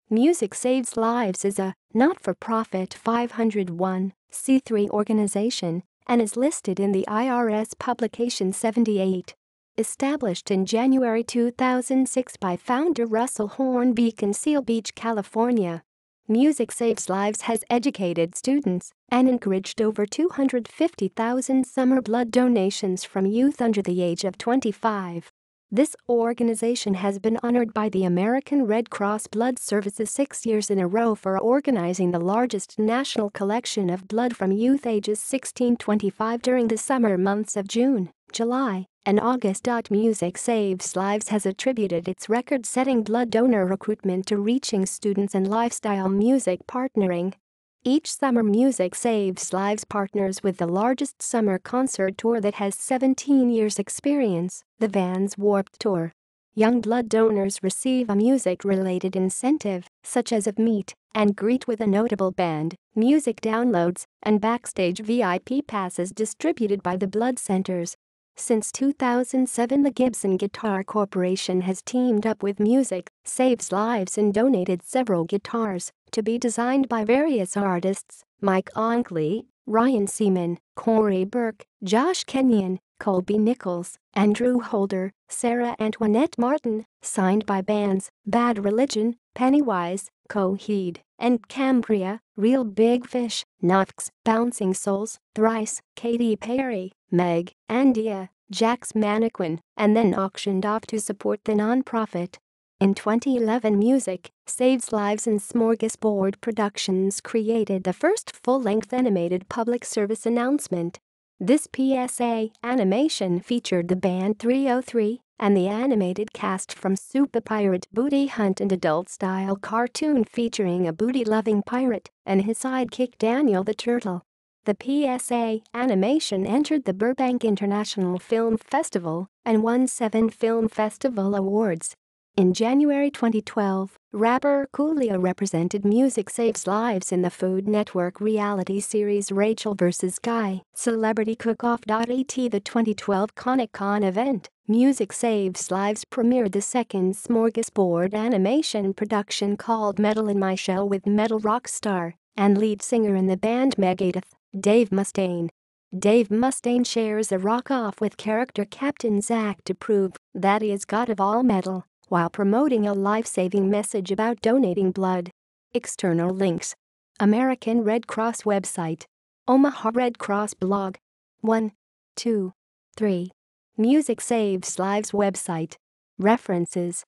Music Saves Lives is a not-for-profit 501(c)(3) organization and is listed in the IRS Publication 78. Established in January 2006 by founder Russell Hornbeak in Seal Beach, California, Music Saves Lives has educated students and encouraged over 250,000 summer blood donations from youth under the age of 25. This organization has been honored by the American Red Cross Blood Services 6 years in a row for organizing the largest national collection of blood from youth ages 16-25 during the summer months of June, July, and August. Music Saves Lives has attributed its record-setting blood donor recruitment to reaching students and lifestyle music partnering. Each summer, Music Saves Lives partners with the largest summer concert tour that has 17 years' experience, the Vans Warped Tour. Young blood donors receive a music-related incentive, such as a meet and greet with a notable band, music downloads, and backstage VIP passes distributed by the blood centers. Since 2007, the Gibson Guitar Corporation has teamed up with Music Saves Lives and donated several guitars to be designed by various artists: Mike Onkley, Ryan Seaman, Corey Burke, Josh Kenyon, Colby Nichols, Andrew Holder, Sarah Antoinette Martin, signed by bands Bad Religion, Pennywise, Coheed, and Cambria, Real Big Fish, Nux, Bouncing Souls, Thrice, Katy Perry, Meg, Andia, Jack's Mannequin, and then auctioned off to support the nonprofit. In 2011, Music Saves Lives and Smorgasbord Productions created the first full-length animated public service announcement. This PSA animation featured the band 303 and the animated cast from Supa Pirate Booty Hunt, an adult-style cartoon featuring a booty-loving pirate and his sidekick Daniel the Turtle. The PSA animation entered the Burbank International Film Festival and won 7 Film Festival awards. In January 2012, rapper Coolio represented Music Saves Lives in the Food Network reality series Rachel vs. Guy Celebrity Cook-Off. At the 2012 Comic-Con event, Music Saves Lives premiered the second Smorgasbord animation production called Metal in My Shell with metal rock star and lead singer in the band Megadeth, Dave Mustaine. Dave Mustaine shares a rock-off with character Captain Zack to prove that he is god of all metal, while promoting a life-saving message about donating blood. External links: American Red Cross website, Omaha Red Cross blog. 1, 2, 3. Music Saves Lives website. References: